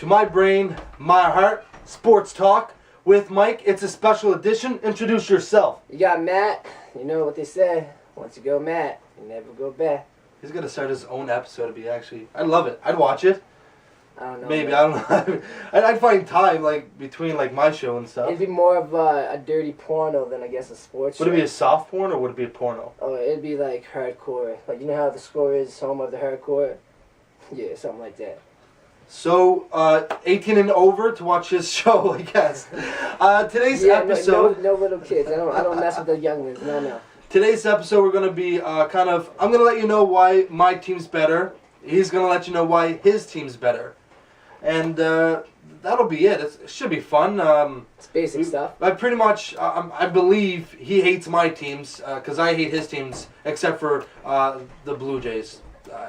to My Brain, My Heart, Sports Talk with Mike. It's a special edition. Introduce yourself. You got Matt. You know what they say. Once you go Matt, you never go back. He's going to start his own episode. I'd love it. I'd watch it. I don't know. Maybe, man. I don't know. I'd find time, between, my show and stuff. It'd be more of a dirty porno than, I guess, a sports show. Would it be a soft porn or would it be a porno? Oh, it'd be, hardcore. You know how the score is home of the hardcore? Yeah, something like that. So, 18 and over to watch his show, I guess. Today's episode... No little kids. I don't mess with the young ones. No. Today's episode, we're going to be I'm going to let you know why my team's better. He's going to let you know why his team's better. And that'll be it. It should be fun. It's basic stuff. I pretty much, I believe he hates my teams because I hate his teams, except for the Blue Jays.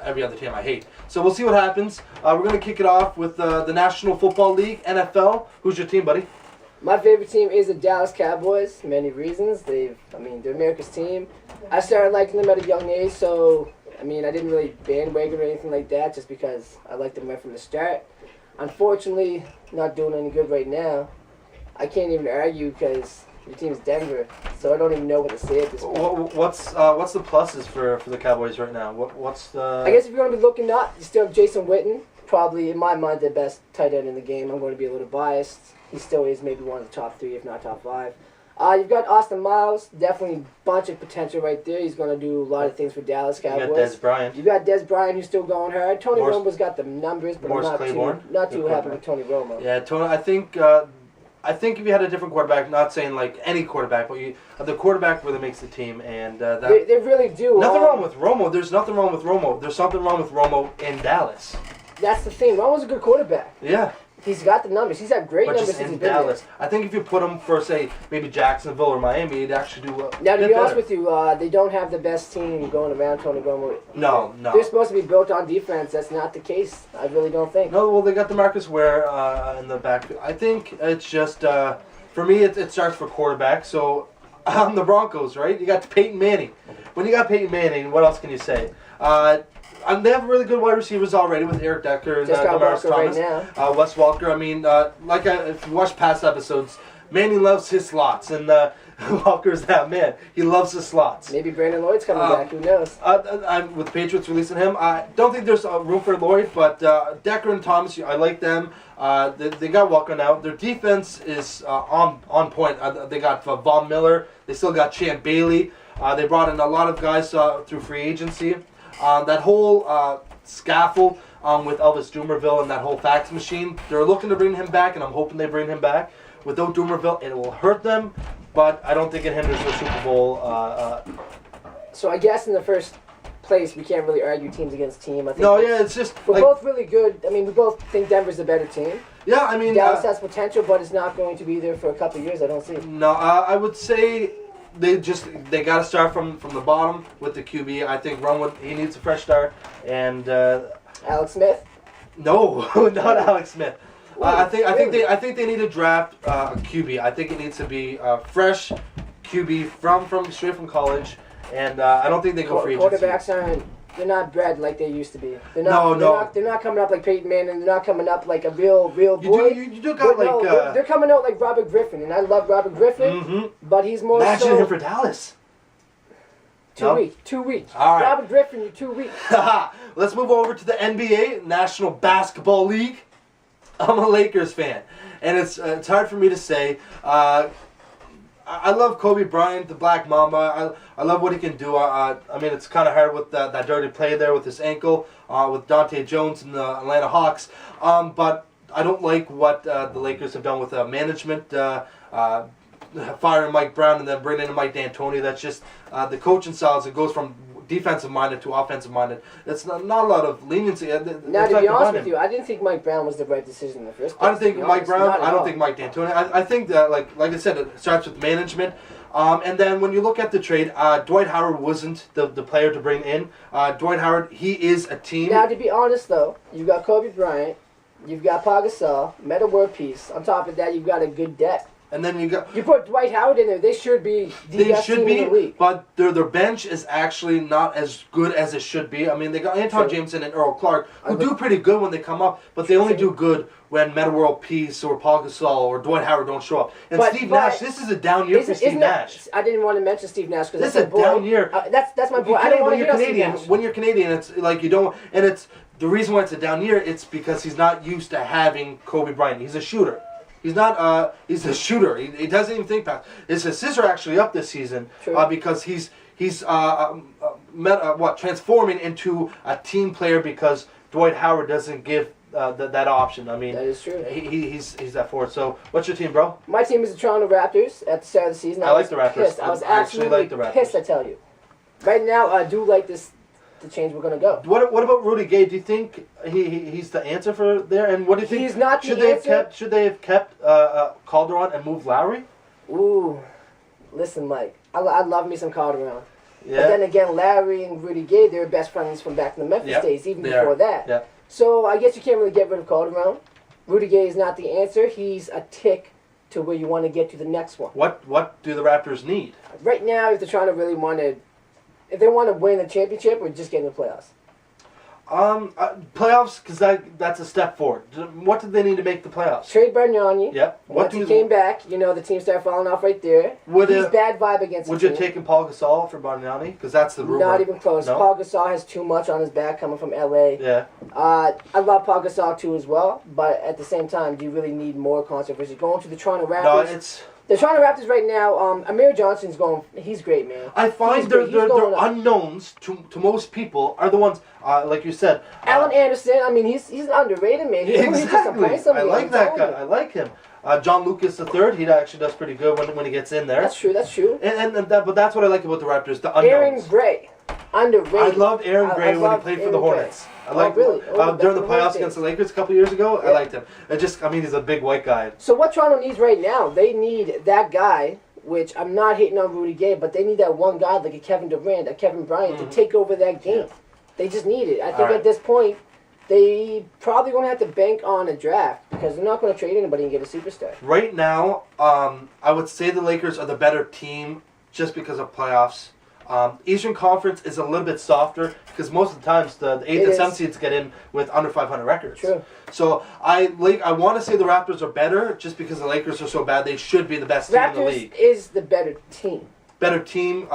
Every other team I hate. So we'll see what happens. We're going to kick it off with the National Football League, NFL. Who's your team, buddy? My favorite team is the Dallas Cowboys. Many reasons. They're America's team. I started liking them at a young age, so, I didn't really bandwagon or anything like that just because I liked them right from the start. Unfortunately, not doing any good right now. I can't even argue because your team's Denver, so I don't even know what to say at this point. What's the pluses for the Cowboys right now? What's the... I guess if you're going to be looking up, you still have Jason Witten. Probably, in my mind, the best tight end in the game. I'm going to be a little biased. He still is maybe one of the top 3, if not top 5. You've got Austin Miles. Definitely a bunch of potential right there. He's going to do a lot of things for Dallas Cowboys. You got Dez Bryant. You got Dez Bryant, who's still going hard. Tony Romo's got the numbers, but I'm not too happy with Tony Romo. Yeah, Tony. I think if you had a different quarterback, not saying any quarterback, but the quarterback really makes the team, and they really do. Nothing wrong with Romo. There's nothing wrong with Romo. There's something wrong with Romo in Dallas. That's the thing. Romo's a good quarterback. Yeah. He's got the numbers. He's had great numbers just since in he's been Dallas. there. I think if you put him for, say, maybe Jacksonville or Miami, he'd actually do well. Now, to be honest with you, they don't have the best team going around Tony Romo. No. They're supposed to be built on defense. That's not the case. I really don't think. No, well, they got DeMarcus Ware in the backfield. I think it's just, for me, it starts for quarterback. So, on the Broncos, right? You got Peyton Manning. When you got Peyton Manning, what else can you say? They have really good wide receivers already with Eric Decker and Demarcus Thomas. Right Wes Welker. If you watch past episodes, Manning loves his slots, and Walker's that man. He loves his slots. Maybe Brandon Lloyd's coming back. Who knows? With the Patriots releasing him, I don't think there's room for Lloyd, but Decker and Thomas, I like them. They got Walker now. Their defense is on point. They got Von Miller. They still got Champ Bailey. They brought in a lot of guys through free agency. That whole scaffold with Elvis Dumervil and that whole fax machine, they're looking to bring him back, and I'm hoping they bring him back. Without Dumervil, it will hurt them, but I don't think it hinders the Super Bowl. So I guess in the first place, we can't really argue teams against team. I think it's just... We're both really good. We both think Denver's the better team. Yeah, Dallas has potential, but it's not going to be there for a couple of years, I don't see. No, I would say... They got to start from the bottom with the QB. I think he needs a fresh start. And Alex Smith? No, not Alex Smith. I think they need to draft a QB. I think it needs to be a fresh QB from straight from college. And I don't think they go free agency. Quarterbacks they're not bred like they used to be. They're not coming up like Peyton Manning. They're not coming up like a real boy. You do got they're coming out like Robert Griffin, and I love Robert Griffin, but he's more Imagine him for Dallas. 2 weeks. All right. Robert Griffin, you're 2 weeks. Let's move over to the NBA, National Basketball League. I'm a Lakers fan, and it's hard for me to say. I love Kobe Bryant, the Black Mamba. I love what he can do. It's kind of hard with that dirty play there with his ankle, with Dante Jones and the Atlanta Hawks. But I don't like what the Lakers have done with management, firing Mike Brown and then bringing in Mike D'Antoni. That's just the coaching styles. It goes from defensive-minded to offensive-minded. It's not a lot of leniency. Now, to be honest with you, I didn't think Mike Brown was the right decision in the first place. I don't think Mike Brown. I don't think Mike D'Antoni. I think that, like I said, it starts with management. And then when you look at the trade, Dwight Howard wasn't the player to bring in. Dwight Howard, he is a team. Now, to be honest, though, you've got Kobe Bryant, you've got Pau Gasol, Metta World Peace. On top of that, you've got a good depth. And then you got. You put Dwight Howard in there, they should be the best team in the league. But their bench is actually not as good as it should be. I mean, they got Anton Jameson and Earl Clark, who do pretty good when they come up, but they only do good when Metta World Peace or Paul Gasol or Dwight Howard don't show up. And Steve Nash, this is a down year for Steve Nash. I didn't want to mention Steve Nash because this is a down year. That's my boy. I don't want to hear Steve Nash. When you're Canadian, it's like you don't, and it's the reason why it's a down year. It's because he's not used to having Kobe Bryant. He's a shooter. He's not. He's a shooter. He doesn't even think past. His assists are actually up this season because he's transforming into a team player because Dwight Howard doesn't give that option. I mean, that is true. He's that forward. So, what's your team, bro? My team is the Toronto Raptors. At the start of the season, I like the Raptors. Pissed. I was absolutely pissed. I tell you. Right now, I do like the change we're gonna go. What about Rudy Gay? Do you think he's the answer for there? And what do you think? He's not the answer. Should they have kept Calderon and moved Lowry? Ooh, listen, Mike. I love me some Calderon. Yeah. But then again, Larry and Rudy Gay, they were best friends from back in the Memphis days, even before that. Yeah. So I guess you can't really get rid of Calderon. Rudy Gay is not the answer. He's a tick to where you want to get to the next one. What do the Raptors need? Right now, if they're trying to really if they want to win the championship or just get in the playoffs? Playoffs, because that's a step forward. What did they need to make the playoffs? Trade Bargnani. Yep. Once he came back, the team started falling off right there. He's bad vibe against the team. Would you have taken Paul Gasol for Bargnani? Because that's the rumor. Not even close. No? Paul Gasol has too much on his back coming from L.A. Yeah. I love Paul Gasol too as well, but at the same time, do you really need more controversy? Going to the Toronto Raptors. No, it's... The Toronto Raptors right now, Amir Johnson's going. He's great, man. I find their unknowns to most people are the ones, like you said. Alan Anderson. I mean, he's underrated, man. Exactly. I like that guy. I like him. John Lucas III. He actually does pretty good when he gets in there. That's true. That's true. But that's what I like about the Raptors. The unknowns. Aaron Gray, underrated. I loved Aaron Gray when he played for the Hornets. I liked really? during the playoffs against the Lakers a couple years ago. Yeah. I liked him. He's a big white guy. So what Toronto needs right now, they need that guy, which I'm not hating on Rudy Gay, but they need that one guy like a Kevin Durant, a Kevin Bryant to take over that game. Yeah. They just need it. I think at this point, they probably going to have to bank on a draft because they're not going to trade anybody and get a superstar. Right now, I would say the Lakers are the better team just because of playoffs. Eastern Conference is a little bit softer because most of the times the 8th and 7th seeds get in with under 500 records. True. So I want to say the Raptors are better just because the Lakers are so bad. They should be the best team in the league. Raptors is the better team. Better team.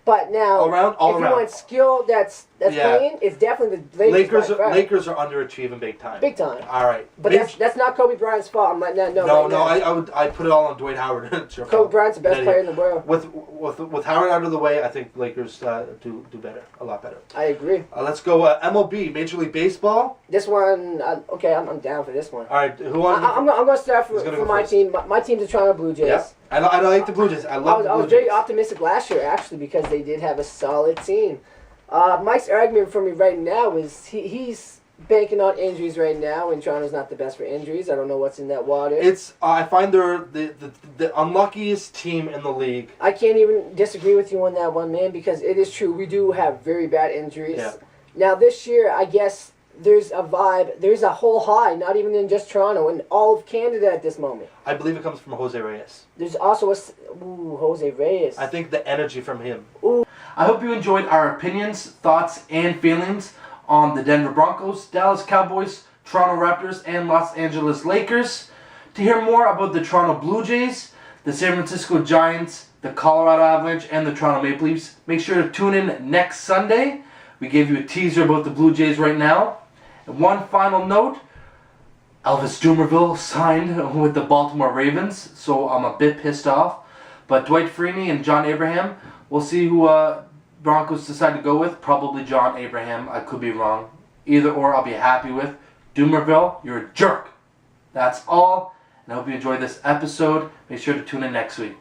But now, all around. You want skill that's playing, it's definitely the Lakers. Lakers are underachieving big time. Big time. All right. But that's not Kobe Bryant's fault. I'm letting that know. I put it all on Dwight Howard. Kobe Bryant's the best player in the world. With Howard out of the way, I think Lakers do better, a lot better. I agree. Let's go MLB, Major League Baseball. This one, I'm down for this one. All right, who won? I'm going to start for my team. My team's the Toronto Blue Jays. Yeah. I like the Blue Jays. I was very optimistic last year, actually, because they did have a solid team. Mike's argument for me right now is he's banking on injuries right now, and Toronto's not the best for injuries. I don't know what's in that water. I find they're the unluckiest team in the league. I can't even disagree with you on that one, man, because it is true. We do have very bad injuries. Yeah. Now, this year, I guess there's a vibe. There's a whole high, not even in just Toronto, in all of Canada at this moment. I believe it comes from Jose Reyes. There's also Jose Reyes. I think the energy from him. Ooh. I hope you enjoyed our opinions, thoughts, and feelings on the Denver Broncos, Dallas Cowboys, Toronto Raptors, and Los Angeles Lakers. To hear more about the Toronto Blue Jays, the San Francisco Giants, the Colorado Avalanche, and the Toronto Maple Leafs, make sure to tune in next Sunday. We gave you a teaser about the Blue Jays right now. And one final note, Elvis Dumervil signed with the Baltimore Ravens, so I'm a bit pissed off. But Dwight Freeney and John Abraham, we'll see who Broncos decide to go with. Probably John Abraham. I could be wrong. Either or I'll be happy with. Dumervil, you're a jerk. That's all. And I hope you enjoyed this episode. Make sure to tune in next week.